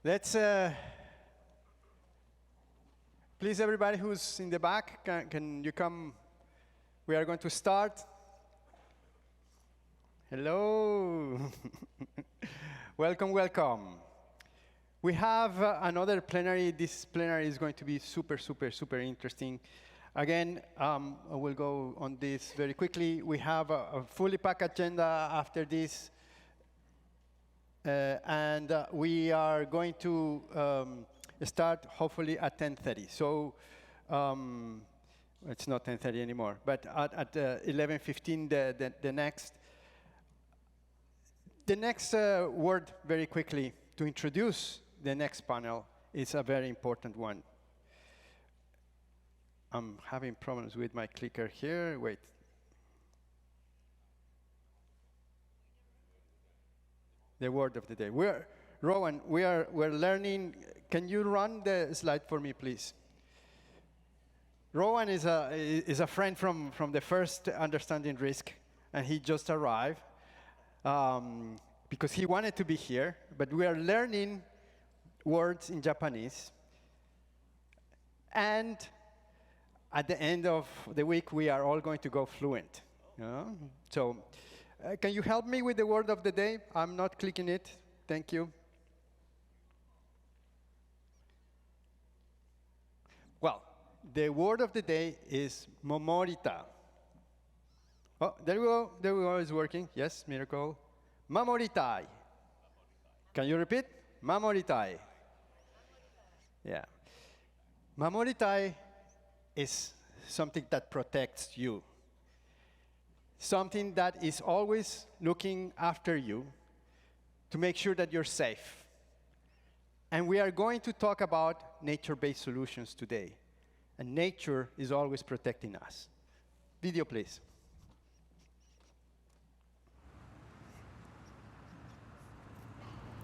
Let's, please, everybody who's in the back, can you come? We are going to start. Hello. Welcome, welcome. We have another plenary. This plenary is going to be super interesting. Again, I will go on this very quickly. We have a fully packed agenda after this. And we are going to start hopefully at 10:30. So it's not 10:30 anymore, but at 11:15 the next word very quickly to introduce the next panel is a very important one. I'm having problems with my clicker here. Wait. The word of the day. Rowan, we're learning. Can you run the slide for me, please? Rowan is a friend from the first Understanding Risk, and he just arrived because he wanted to be here. But we are learning words in Japanese, and at the end of the week, we are all going to go fluent. So. Can you help me with the word of the day? I'm not clicking it. Thank you. Well, the word of the day is momorita. Oh, there we go. There we go. It's working. Yes, miracle. Mamoritai. Can you repeat? Mamoritai. Yeah. Mamoritai is something that protects you. Something that is always looking after you to make sure that you're safe. And we are going to talk about nature-based solutions today. And nature is always protecting us. Video, please.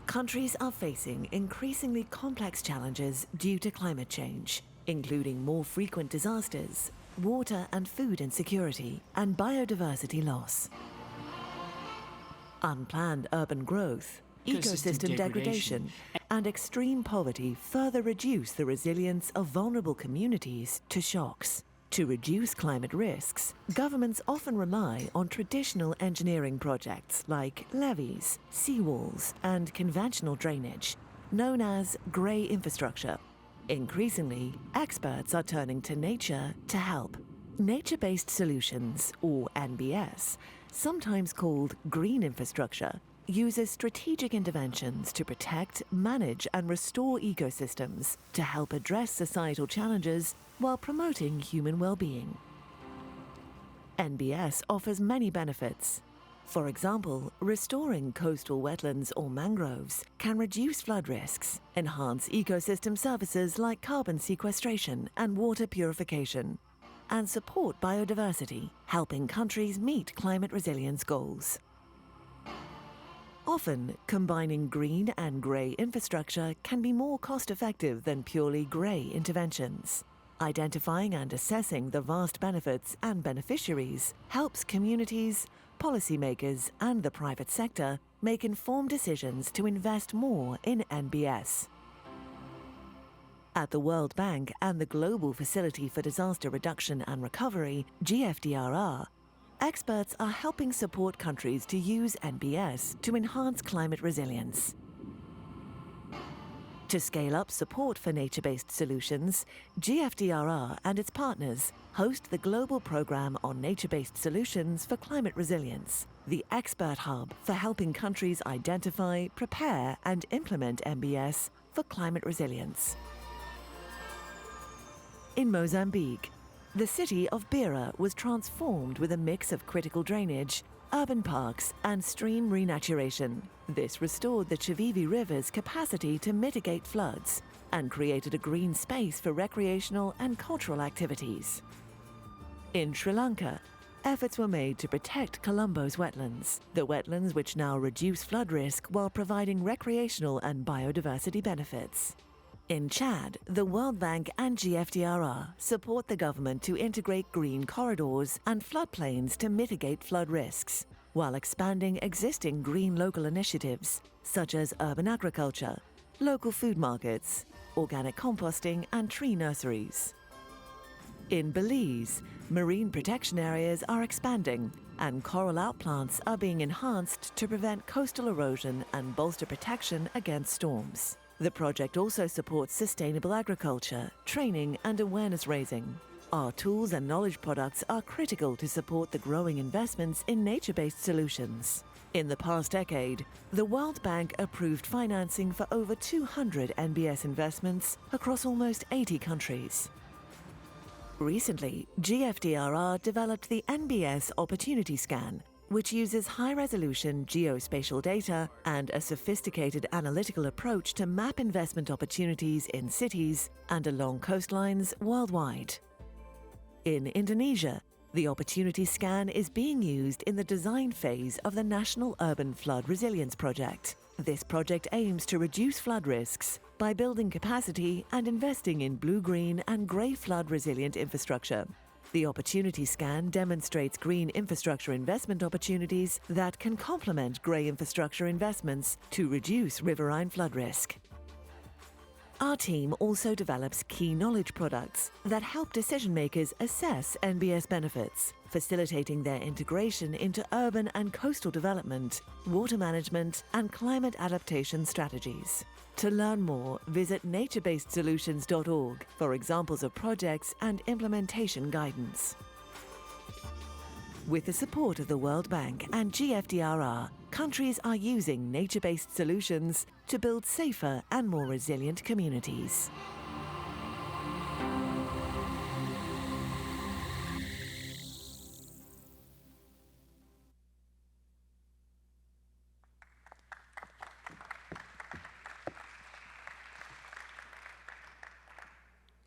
Countries are facing increasingly complex challenges due to climate change, including more frequent disasters, water and food insecurity, and biodiversity loss. Unplanned urban growth, ecosystem degradation, and extreme poverty further reduce the resilience of vulnerable communities to shocks. To reduce climate risks, governments often rely on traditional engineering projects like levees, seawalls, and conventional drainage, known as grey infrastructure. Increasingly, experts are turning to nature to help. Nature-based solutions, or NBS, sometimes called green infrastructure, uses strategic interventions to protect, manage, and restore ecosystems to help address societal challenges while promoting human well-being. NBS offers many benefits. For example, restoring coastal wetlands or mangroves can reduce flood risks, enhance ecosystem services like carbon sequestration and water purification, and support biodiversity, helping countries meet climate resilience goals. Often, combining green and grey infrastructure can be more cost-effective than purely grey interventions. Identifying and assessing the vast benefits and beneficiaries helps communities, policymakers, and the private sector make informed decisions to invest more in NBS. At the World Bank and the Global Facility for Disaster Reduction and Recovery, GFDRR, experts are helping support countries to use NBS to enhance climate resilience. To scale up support for nature-based solutions, GFDRR and its partners host the Global Program on Nature-Based Solutions for Climate Resilience, the expert hub for helping countries identify, prepare, and implement NBS for climate resilience. In Mozambique, the city of Beira was transformed with a mix of critical drainage, urban parks, and stream renaturation. This restored the Chivivi River's capacity to mitigate floods and created a green space for recreational and cultural activities. In Sri Lanka, efforts were made to protect Colombo's wetlands, the wetlands which now reduce flood risk while providing recreational and biodiversity benefits. In Chad, the World Bank and GFDRR support the government to integrate green corridors and floodplains to mitigate flood risks, while expanding existing green local initiatives, such as urban agriculture, local food markets, organic composting and tree nurseries. In Belize, marine protection areas are expanding and coral outplants are being enhanced to prevent coastal erosion and bolster protection against storms. The project also supports sustainable agriculture, training and awareness raising. Our tools and knowledge products are critical to support the growing investments in nature-based solutions. In the past decade, the World Bank approved financing for over 200 NBS investments across almost 80 countries. Recently, GFDRR developed the NBS Opportunity Scan, which uses high-resolution geospatial data and a sophisticated analytical approach to map investment opportunities in cities and along coastlines worldwide. In Indonesia, the Opportunity Scan is being used in the design phase of the National Urban Flood Resilience Project. This project aims to reduce flood risks by building capacity and investing in blue-green and grey flood-resilient infrastructure. The Opportunity Scan demonstrates green infrastructure investment opportunities that can complement grey infrastructure investments to reduce riverine flood risk. Our team also develops key knowledge products that help decision-makers assess NBS benefits, facilitating their integration into urban and coastal development, water management, and climate adaptation strategies. To learn more, visit naturebasedsolutions.org for examples of projects and implementation guidance. With the support of the World Bank and GFDRR, countries are using nature-based solutions to build safer and more resilient communities.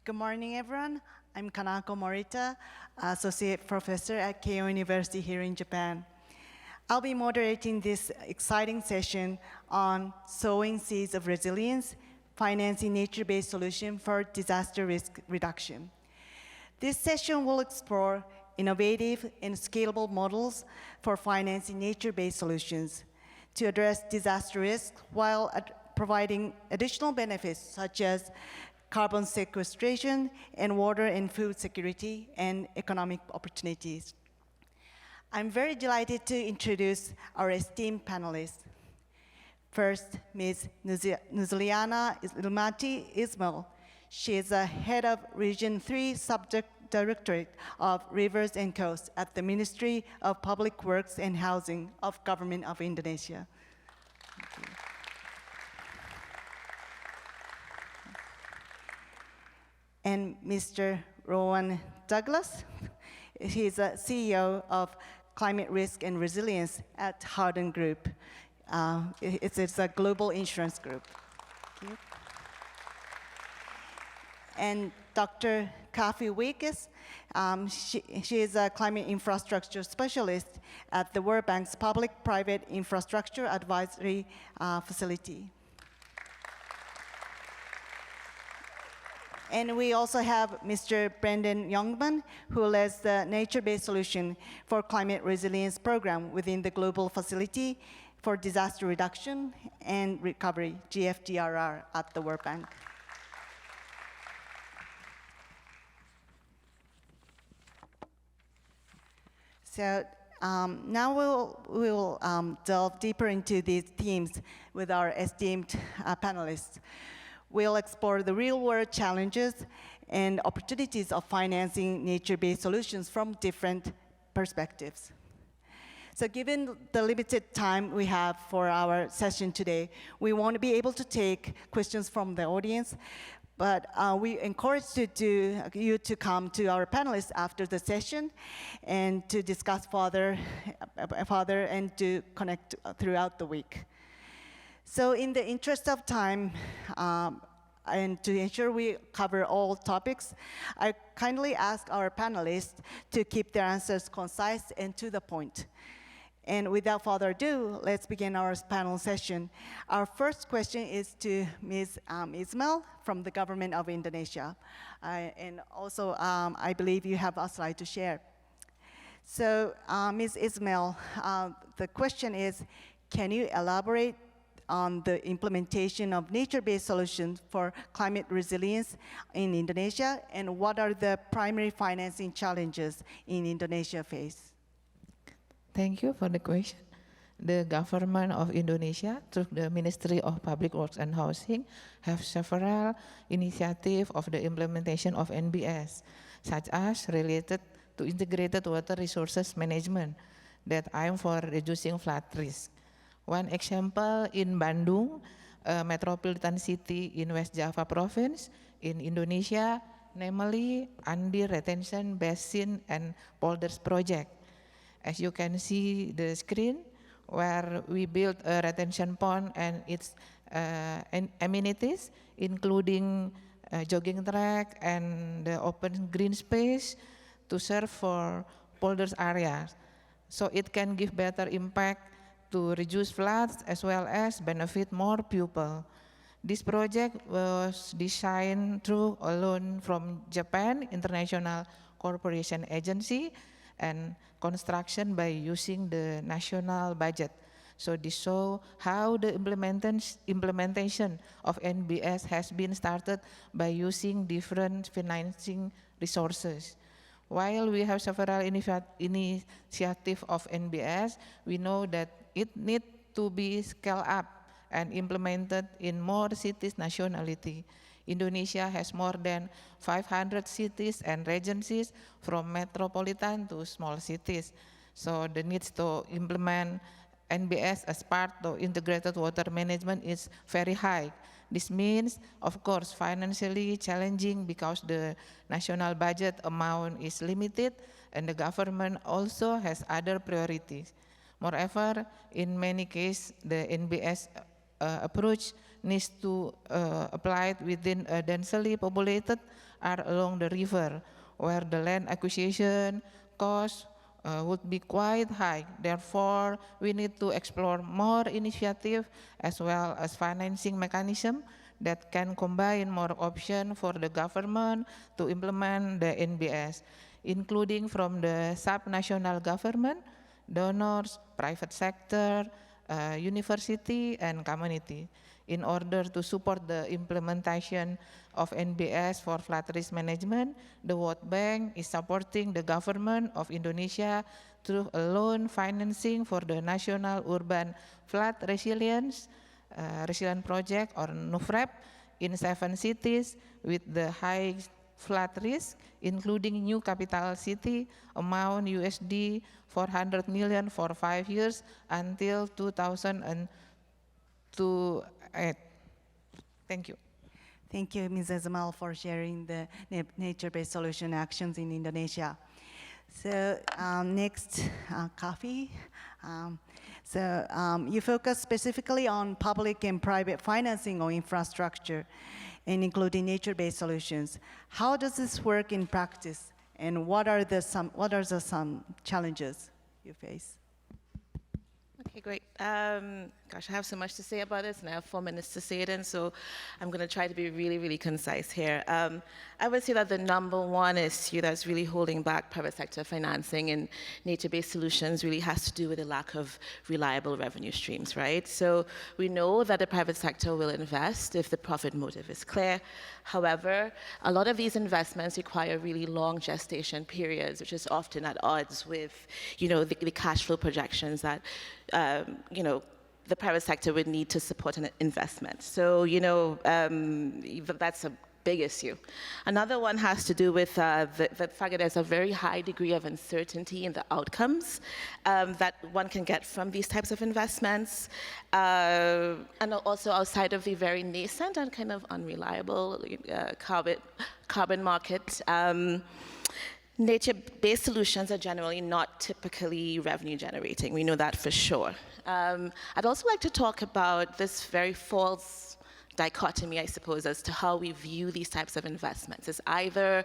Good morning, everyone. I'm Kanako Morita, Associate Professor at Keio University here in Japan. I'll be moderating this exciting session on sowing seeds of resilience, financing nature-based solutions for disaster risk reduction. This session will explore innovative and scalable models for financing nature-based solutions to address disaster risk while providing additional benefits such as carbon sequestration and water and food security and economic opportunities. I'm very delighted to introduce our esteemed panelists. First, Ms. Nuzliana Ilmati Ismail. She is the head of Region 3 Subject Directorate of Rivers and Coasts at the Ministry of Public Works and Housing of Government of Indonesia. And Mr. Rowan Douglas. He's a CEO of Climate Risk and Resilience at Hardin Group. It's a global insurance group. Thank you. And Dr. Kathy Wickes, she is a climate infrastructure specialist at the World Bank's Public-Private Infrastructure Advisory Facility. And we also have Mr. Brendan Youngman, who leads the Nature-Based Solution for Climate Resilience Program within the Global Facility for Disaster Reduction and Recovery, GFDRR, at the World Bank. So now we'll delve deeper into these themes with our esteemed panelists. We'll explore the real-world challenges and opportunities of financing nature-based solutions from different perspectives. So given the limited time we have for our session today, we want to be able to take questions from the audience, but we encourage you to come to our panelists after the session and to discuss further and to connect throughout the week. So in the interest of time, and to ensure we cover all topics, I kindly ask our panelists to keep their answers concise and to the point. And without further ado, let's begin our panel session. Our first question is to Ms. Ismail from the government of Indonesia. And also, I believe you have a slide to share. So, Ms. Ismail, the question is, can you elaborate on the implementation of nature-based solutions for climate resilience in Indonesia, and what are the primary financing challenges in Indonesia face? Thank you for the question. The government of Indonesia, through the Ministry of Public Works and Housing, have several initiatives of the implementation of NBS, such as related to integrated water resources management that aim for reducing flood risk. One example in Bandung, a metropolitan city in West Java province in Indonesia, namely Andi Retention Basin and Polders Project. As you can see the screen, where we built a retention pond and its amenities, including jogging track and the open green space to serve for polders areas. So it can give better impact to reduce floods as well as benefit more people. This project was designed through a loan from Japan International Corporation Agency and construction by using the national budget. So this shows how the implementation of NBS has been started by using different financing resources. While we have several initiatives of NBS, we know that it needs to be scaled up and implemented in more cities nationality. Indonesia has more than 500 cities and regencies from metropolitan to small cities. So the needs to implement NBS as part of integrated water management is very high. This means, of course, financially challenging because the national budget amount is limited and the government also has other priorities. Moreover, in many cases, the NBS approach needs to apply within a densely populated or along the river, where the land acquisition cost would be quite high. Therefore, we need to explore more initiative as well as financing mechanism that can combine more options for the government to implement the NBS, including from the sub-national government, donors, private sector, university, and community. In order to support the implementation of NBS for flood risk management, the World Bank is supporting the government of Indonesia through a loan financing for the National Urban Flood Resilience Project, or NUFREP, in 7 cities with the high flood risk, including New Capital City, amount USD 400 million for 5 years until 2028. Thank you. Thank you, Ms. Azamal, for sharing the nature-based solution actions in Indonesia. So next, Kafi. You focus specifically on public and private financing of infrastructure, and including nature-based solutions. How does this work in practice, and what are some challenges you face? Okay, great. Gosh, I have so much to say about this, and I have 4 minutes to say it in, so I'm going to try to be really, really concise here. I would say that the #1 issue that's really holding back private sector financing in nature-based solutions really has to do with the lack of reliable revenue streams, right? So we know that the private sector will invest if the profit motive is clear. However, a lot of these investments require really long gestation periods, which is often at odds with, the cash flow projections that, the private sector would need to support an investment. So, that's a big issue. Another one has to do with the fact that there's a very high degree of uncertainty in the outcomes that one can get from these types of investments, and also outside of the very nascent and kind of unreliable carbon market. Nature-based solutions are generally not typically revenue generating. We know that for sure. I'd also like to talk about this very false dichotomy, I suppose, as to how we view these types of investments. It's either,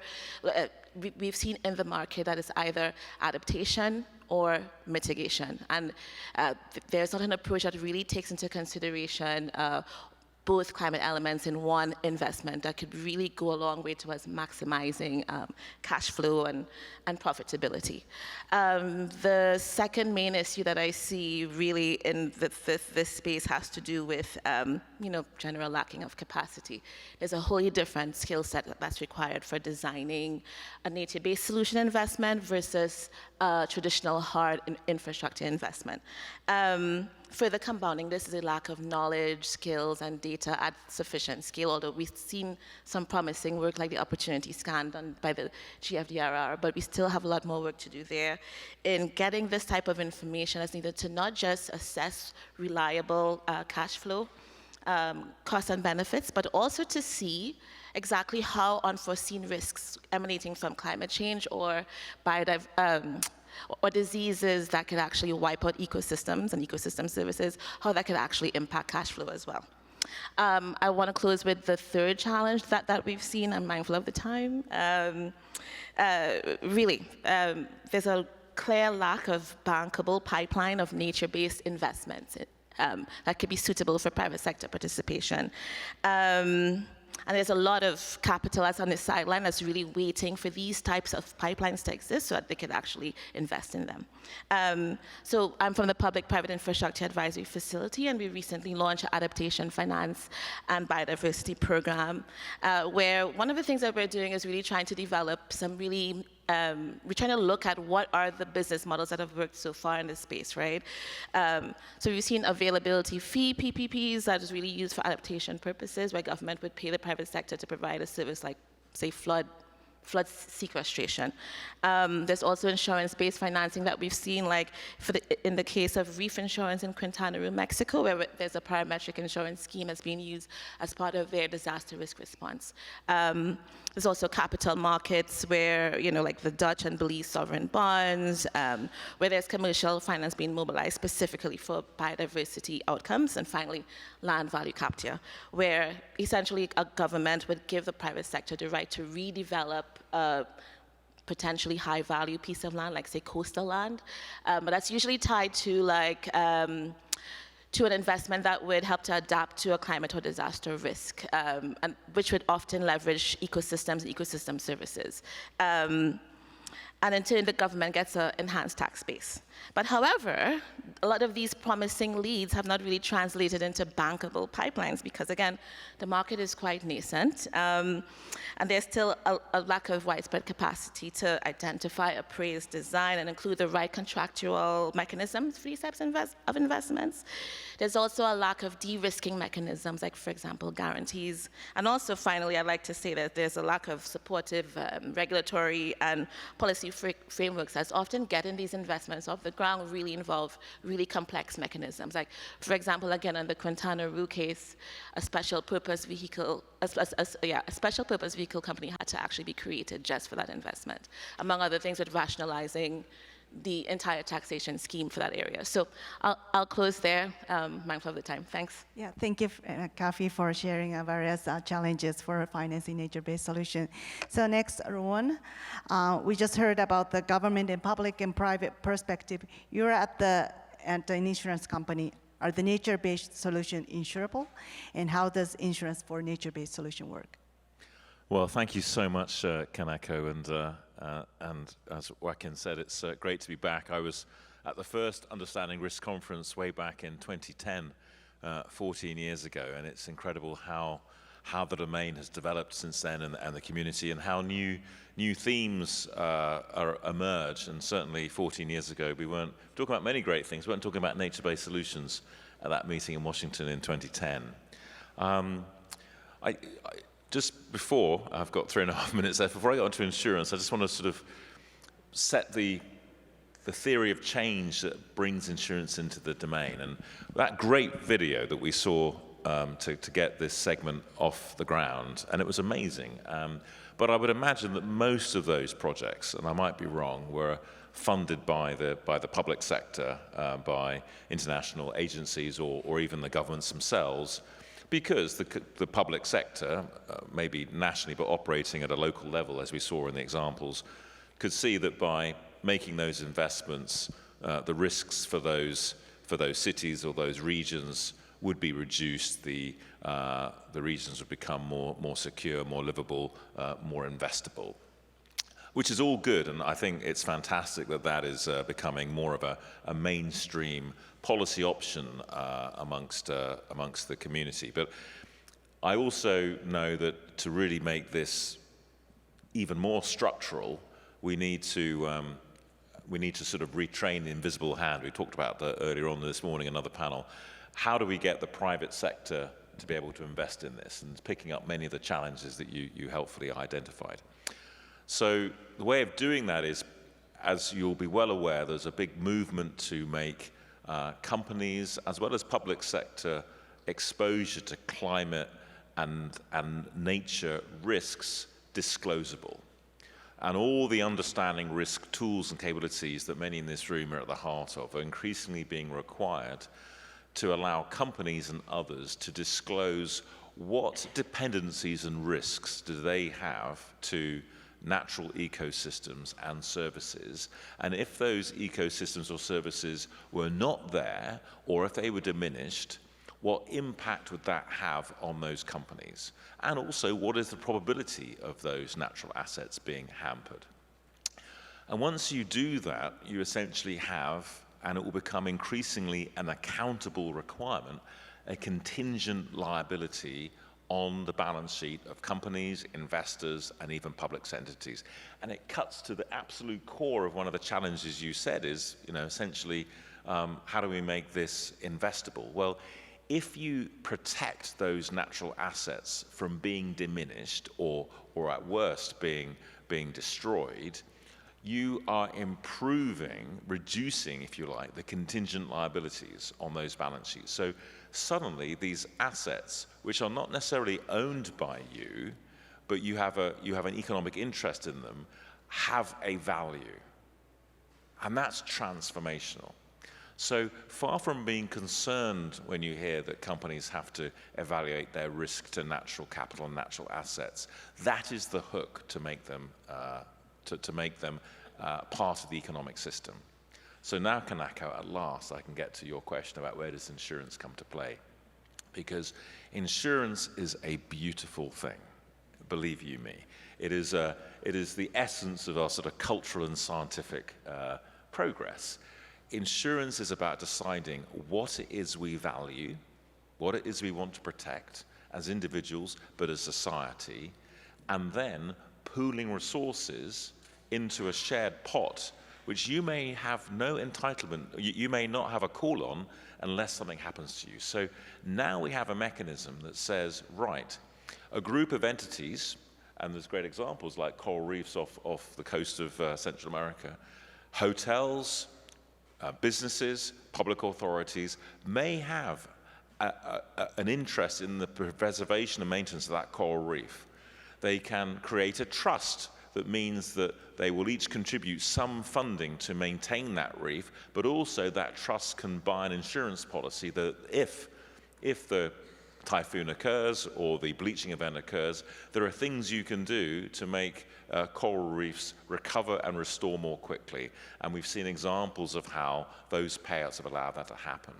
we've seen in the market that it's either adaptation or mitigation. And there's not an approach that really takes into consideration both climate elements in one investment that could really go a long way towards maximizing cash flow and profitability. The second main issue that I see really in this space has to do with general lacking of capacity. There's a wholly different skill set that's required for designing a nature-based solution investment versus traditional hard infrastructure investment. Further compounding this is a lack of knowledge, skills, and data at sufficient scale, although we've seen some promising work like the opportunity scan done by the GFDRR, but we still have a lot more work to do there in getting this type of information that's needed to not just assess reliable cash flow, costs and benefits, but also to see exactly how unforeseen risks emanating from climate change or or diseases that could actually wipe out ecosystems and ecosystem services, how that could actually impact cash flow as well. I want to close with the third challenge that we've seen. I'm mindful of the time. There's a clear lack of bankable pipeline of nature-based investments that could be suitable for private sector participation. And there's a lot of capital that's on the sideline that's really waiting for these types of pipelines to exist so that they could actually invest in them. So I'm from the Public-Private Infrastructure Advisory Facility, and we recently launched an adaptation finance and biodiversity program, where one of the things that we're doing is really trying to develop some really we're trying to look at what are the business models that have worked so far in this space, right? So we've seen availability fee PPPs that is really used for adaptation purposes, where government would pay the private sector to provide a service like, say, flood sequestration. There's also insurance-based financing that we've seen, like in the case of reef insurance in Quintana Roo, Mexico, where there's a parametric insurance scheme that's being used as part of their disaster risk response. There's also capital markets where, like the Dutch and Belize sovereign bonds, where there's commercial finance being mobilized specifically for biodiversity outcomes. And finally, land value capture, where essentially a government would give the private sector the right to redevelop potentially high value piece of land, like say coastal land, but that's usually tied to to an investment that would help to adapt to a climate or disaster risk, and which would often leverage ecosystems and ecosystem services. And in turn, the government gets an enhanced tax base. But however, a lot of these promising leads have not really translated into bankable pipelines because, again, the market is quite nascent, and there's still a lack of widespread capacity to identify, appraise, design, and include the right contractual mechanisms for these types of investments. There's also a lack of de-risking mechanisms, like, for example, guarantees. And also, finally, I'd like to say that there's a lack of supportive regulatory and policy frameworks that's often getting these investments off the ground really involve really complex mechanisms. Like, for example, again, in the Quintana Roo case, a special purpose vehicle company had to actually be created just for that investment, among other things with rationalizing the entire taxation scheme for that area. So I'll close there, mindful of the time. Thanks. Yeah, thank you, Kafi, for sharing various challenges for financing nature-based solution. So next, Rowan, we just heard about the government and public and private perspective. You're at an insurance company. Are the nature-based solution insurable? And how does insurance for nature-based solution work? Well, thank you so much, Kanako, and as Joaquin said, it's great to be back. I was at the first Understanding Risk conference way back in 2010, 14 years ago, and it's incredible how the domain has developed since then, and the community, and how new themes are emerged. And certainly 14 years ago, we weren't talking about many great things. We weren't talking about nature-based solutions at that meeting in Washington in 2010. Just before, I've got 3.5 minutes left, before I go on to insurance, I just want to sort of set the theory of change that brings insurance into the domain. And that great video that we saw to get this segment off the ground, and it was amazing. But I would imagine that most of those projects, and I might be wrong, were funded by the public sector, by international agencies or even the governments themselves, because the public sector, maybe nationally but operating at a local level, as we saw in the examples, could see that by making those investments, the risks for those cities or those regions would be reduced, the regions would become more secure, more livable, more investable, which is all good. And I think it's fantastic that that is becoming more of a mainstream policy option amongst the community. But I also know that to really make this even more structural, we need to sort of retrain the invisible hand. We talked about that earlier on this morning, another panel. How do we get the private sector to be able to invest in this? And picking up many of the challenges that you helpfully identified. So the way of doing that is, as you'll be well aware, there's a big movement to make companies as well as public sector exposure to climate and nature risks disclosable. And all the understanding risk tools and capabilities that many in this room are at the heart of are increasingly being required to allow companies and others to disclose what dependencies and risks do they have to natural ecosystems and services, and if those ecosystems or services were not there, or if they were diminished, what impact would that have on those companies? And also, what is the probability of those natural assets being hampered? And once you do that, you essentially have, and it will become increasingly an accountable requirement, a contingent liability on the balance sheet of companies, investors, and even public entities. And it cuts to the absolute core of one of the challenges you said is, essentially, how do we make this investable? Well, if you protect those natural assets from being diminished or at worst being destroyed, you are reducing, if you like, the contingent liabilities on those balance sheets. So suddenly these assets, which are not necessarily owned by you, but you have an economic interest in them, have a value. And that's transformational. So far from being concerned when you hear that companies have to evaluate their risk to natural capital and natural assets, that is the hook to make them part of the economic system. So now, Kanako, at last I can get to your question about where does insurance come to play. Because insurance is a beautiful thing, believe you me. It is the essence of our sort of cultural and scientific progress. Insurance is about deciding what it is we value, what it is we want to protect as individuals, but as society, and then pooling resources into a shared pot, which you may have no entitlement, you may not have a call on unless something happens to you. So now we have a mechanism that says, right, a group of entities, and there's great examples like coral reefs off the coast of Central America, hotels, businesses, public authorities may have an interest in the preservation and maintenance of that coral reef. They can create a trust that means that they will each contribute some funding to maintain that reef, but also that trust can buy an insurance policy that if the typhoon occurs or the bleaching event occurs, there are things you can do to make coral reefs recover and restore more quickly. And we've seen examples of how those payouts have allowed that to happen.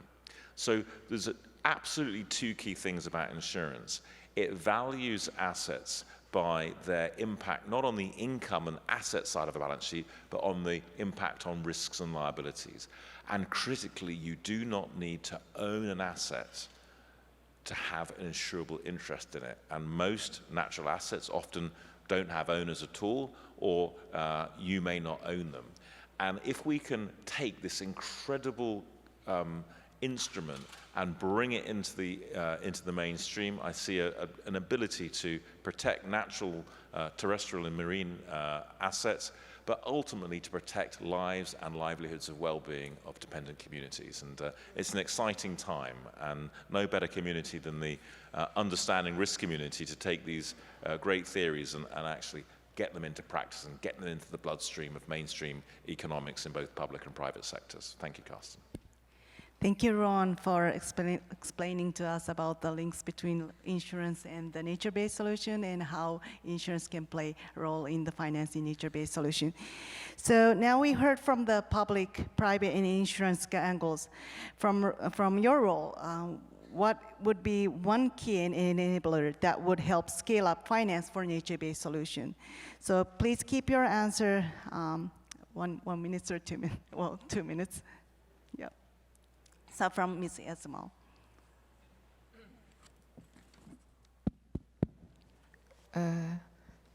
So there's absolutely two key things about insurance. It values assets by their impact, not on the income and asset side of the balance sheet, but on the impact on risks and liabilities. And critically, you do not need to own an asset to have an insurable interest in it. And most natural assets often don't have owners at all, or you may not own them. And if we can take this incredible instrument and bring it into the mainstream, I see an ability to protect natural, terrestrial and marine assets, but ultimately to protect lives and livelihoods of well-being of dependent communities. And it's an exciting time, and no better community than the understanding risk community to take these great theories and actually get them into practice and get them into the bloodstream of mainstream economics in both public and private sectors. Thank you, Carsten. Thank you, Ron, for explaining to us about the links between insurance and the nature-based solution and how insurance can play a role in the financing nature-based solution. So now we heard from the public, private, and insurance angles. From your role, what would be one key enabler that would help scale up finance for nature-based solution? So please keep your answer 1 minute or 2 minutes, well, 2 minutes. Yeah. So from Ms. Esmal.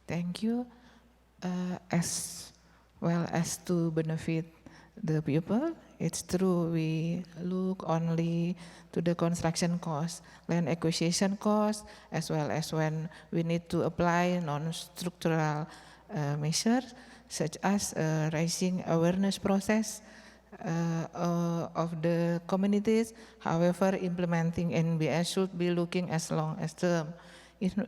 Thank you. As well as to benefit the people, it's true we look only to the construction cost, land acquisition cost, as well as when we need to apply non-structural measures, such as raising awareness process of the communities. However, implementing NBS should be looking as long as term.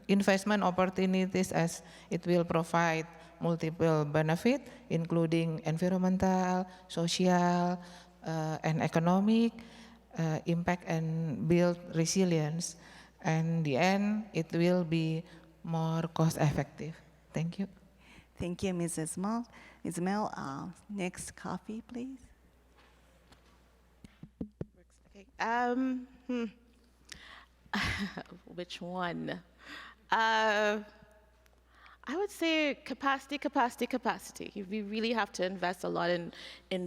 Investment opportunities, as it will provide multiple benefit, including environmental, social, and economic impact, and build resilience. And in the end, it will be more cost effective. Thank you. Thank you, Ms. Ismail. Ismail, next coffee, please. Okay. Which one? I would say capacity. We really have to invest a lot in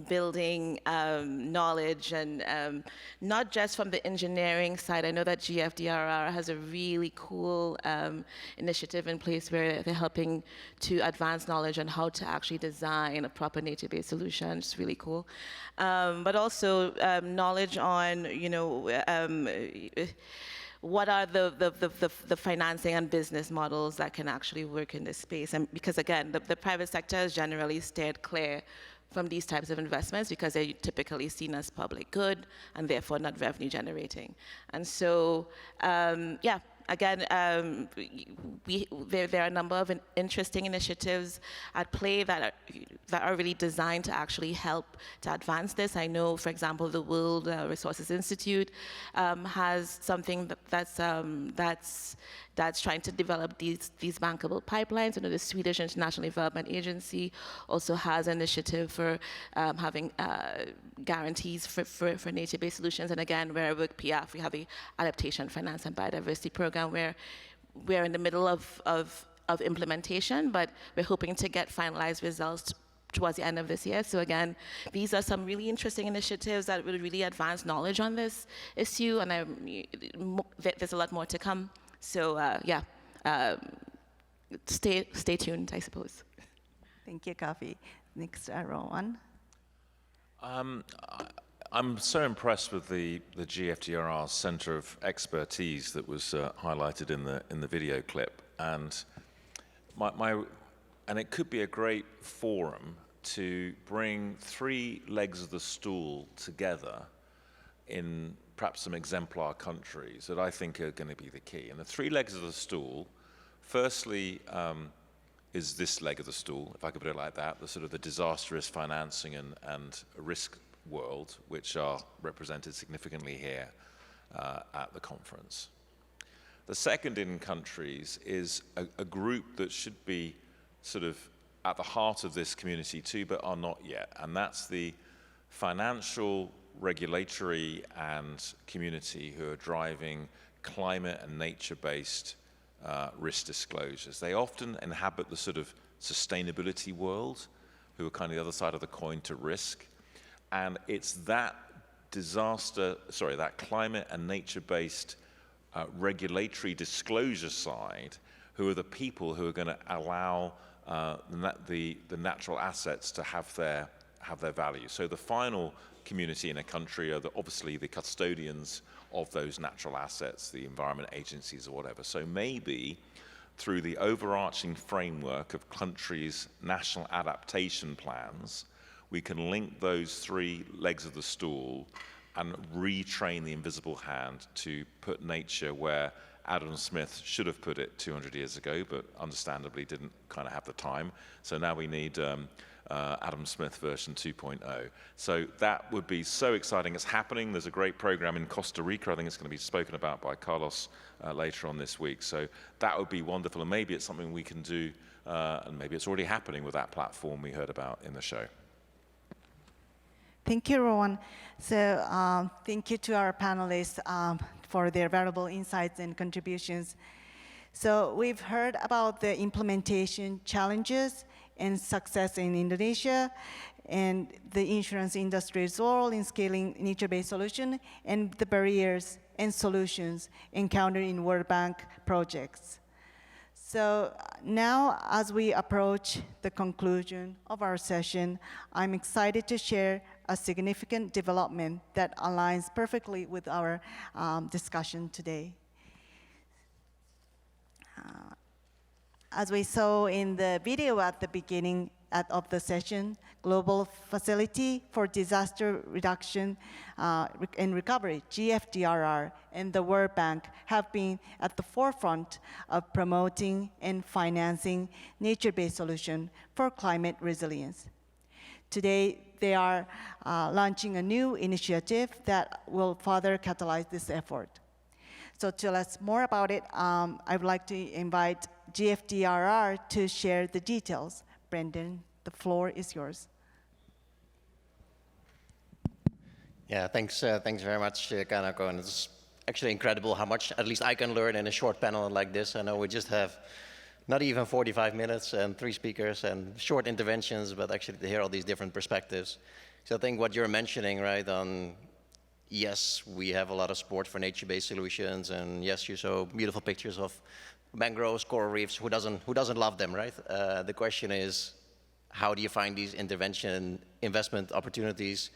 building knowledge, and not just from the engineering side. I know that GFDRR has a really cool initiative in place where they're helping to advance knowledge on how to actually design a proper nature-based solution. It's really cool. But also knowledge on, what are the financing and business models that can actually work in this space? And because again, the private sector has generally steered clear from these types of investments because they're typically seen as public good and therefore not revenue generating. And so, yeah, again, there are a number of interesting initiatives at play that are really designed to actually help to advance this. I know, for example, the World Resources Institute has something that's trying to develop these bankable pipelines. I know the Swedish International Development Agency also has an initiative for having guarantees for nature-based solutions. And again, where I work PF, we have the Adaptation, Finance, and Biodiversity Program, where we're in the middle of implementation, but we're hoping to get finalized results towards the end of this year. So again, these are some really interesting initiatives that will really advance knowledge on this issue, and there's a lot more to come. So yeah, stay tuned, I suppose. Thank you, Kafi. Next, Rowan. I'm so impressed with the GFDRR Center of Expertise that was highlighted in the video clip, and and it could be a great forum to bring 3 legs of the stool together in perhaps some exemplar countries that I think are going to be the key. And the 3 legs of the stool, firstly, is this leg of the stool, if I could put it like that, the sort of the disastrous financing and risk world, which are represented significantly here at the conference. The second in countries is a group that should be sort of at the heart of this community too, but are not yet, and that's the financial, regulatory, and community who are driving climate and nature-based risk disclosures. They often inhabit the sort of sustainability world, who are kind of the other side of the coin to risk, and it's that that climate and nature-based regulatory disclosure side who are the people who are going to allow the natural assets to have their value. So the final community in a country are obviously the custodians of those natural assets, the environment agencies or whatever. So maybe through the overarching framework of countries' national adaptation plans, we can link those 3 legs of the stool and retrain the invisible hand to put nature where Adam Smith should have put it 200 years ago, but understandably didn't kind of have the time. So now we need Adam Smith version 2.0. So that would be so exciting. It's happening. There's a great program in Costa Rica. I think it's going to be spoken about by Carlos later on this week. So that would be wonderful. And maybe it's something we can do, and maybe it's already happening with that platform we heard about in the show. Thank you, Rowan. So thank you to our panelists for their valuable insights and contributions. So we've heard about the implementation challenges and success in Indonesia, and the insurance industry's role in scaling nature-based solution, and the barriers and solutions encountered in World Bank projects. So now, as we approach the conclusion of our session, I'm excited to share a significant development that aligns perfectly with our discussion today. As we saw in the video at the beginning of the session, Global Facility for Disaster Reduction and Recovery, GFDRR, and the World Bank have been at the forefront of promoting and financing nature-based solutions for climate resilience. Today, they are launching a new initiative that will further catalyze this effort. So to tell us more about it, I would like to invite GFDRR to share the details. Brendan, the floor is yours. Yeah, thanks very much, Kanako. And it's actually incredible how much, at least I can learn in a short panel like this. I know we just have not even 45 minutes and 3 speakers and short interventions, but actually to hear all these different perspectives. So I think what you're mentioning, right, on yes, we have a lot of support for nature-based solutions, and yes, you show beautiful pictures of mangroves, coral reefs. Who doesn't love them, right? The question is, how do you find these investment opportunities?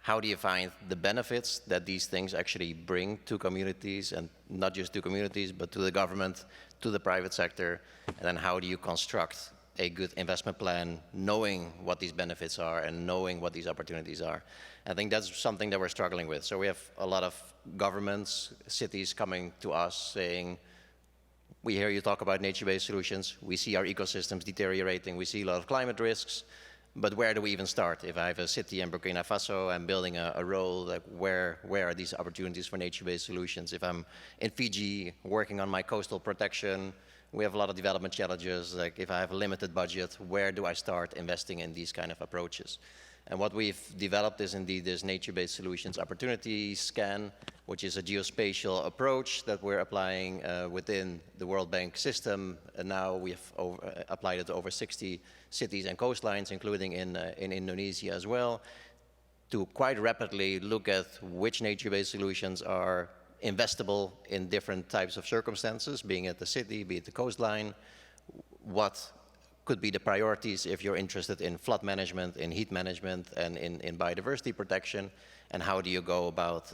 How do you find the benefits that these things actually bring to communities, and not just to communities, but to the government, to the private sector? And then how do you construct a good investment plan, knowing what these benefits are and knowing what these opportunities are? I think that's something that we're struggling with. So we have a lot of governments, cities coming to us saying, we hear you talk about nature-based solutions, we see our ecosystems deteriorating, we see a lot of climate risks, but where do we even start? If I have a city in Burkina Faso, I'm building a role, like where are these opportunities for nature-based solutions? If I'm in Fiji, working on my coastal protection, we have a lot of development challenges. Like if I have a limited budget, where do I start investing in these kind of approaches? And what we've developed is indeed this nature-based solutions opportunity scan, which is a geospatial approach that we're applying within the World Bank system. And now we've applied it to over 60 cities and coastlines, including in Indonesia as well, to quite rapidly look at which nature-based solutions are investable in different types of circumstances, being at the city, be it the coastline, what could be the priorities if you're interested in flood management, in heat management, and in biodiversity protection, and how do you go about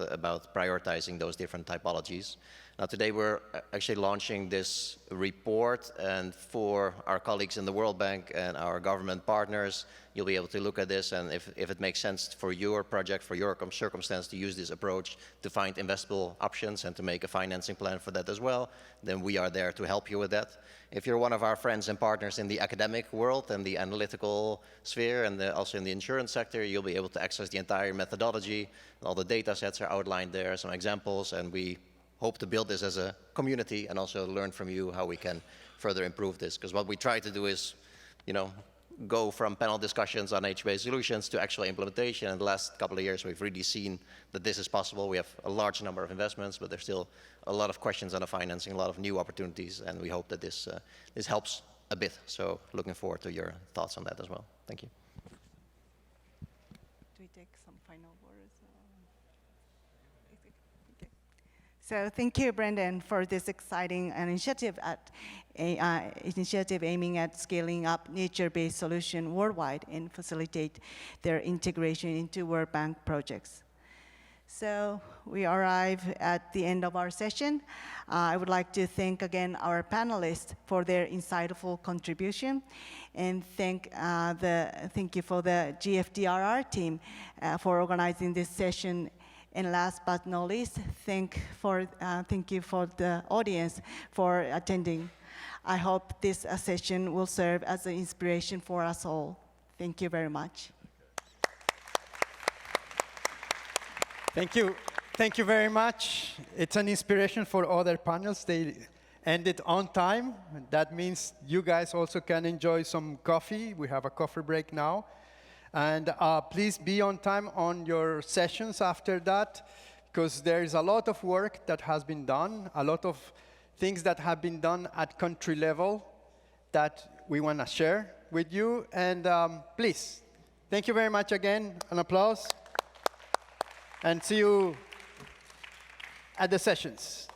prioritizing those different typologies. Now today we're actually launching this report, and for our colleagues in the World Bank and our government partners, you'll be able to look at this, and if it makes sense for your project, for your circumstance to use this approach to find investable options and to make a financing plan for that as well, then we are there to help you with that. If you're one of our friends and partners in the academic world and the analytical sphere and also in the insurance sector, you'll be able to access the entire methodology. All the data sets are outlined there, some examples, and we hope to build this as a community and also learn from you how we can further improve this. Because what we try to do is, go from panel discussions on nature-based solutions to actual implementation. In the last couple of years, we've really seen that this is possible. We have a large number of investments, but there's still a lot of questions on the financing, a lot of new opportunities, and we hope that this helps a bit. So looking forward to your thoughts on that as well. Thank you. Do we take some final words? Okay. So thank you, Brendan, for this exciting initiative aiming at scaling up nature-based solutions worldwide and facilitate their integration into World Bank projects. So we arrive at the end of our session. I would like to thank again our panelists for their insightful contribution, and thank you for the GFDRR team for organizing this session. And last but not least, thank you for the audience for attending. I hope this session will serve as an inspiration for us all. Thank you very much. Thank you. Thank you very much. It's an inspiration for other panels. They ended on time. That means you guys also can enjoy some coffee. We have a coffee break now. And please be on time on your sessions after that, because there is a lot of work that has been done, a lot of things that have been done at country level that we want to share with you. And please, thank you very much again. An applause. And see you at the sessions.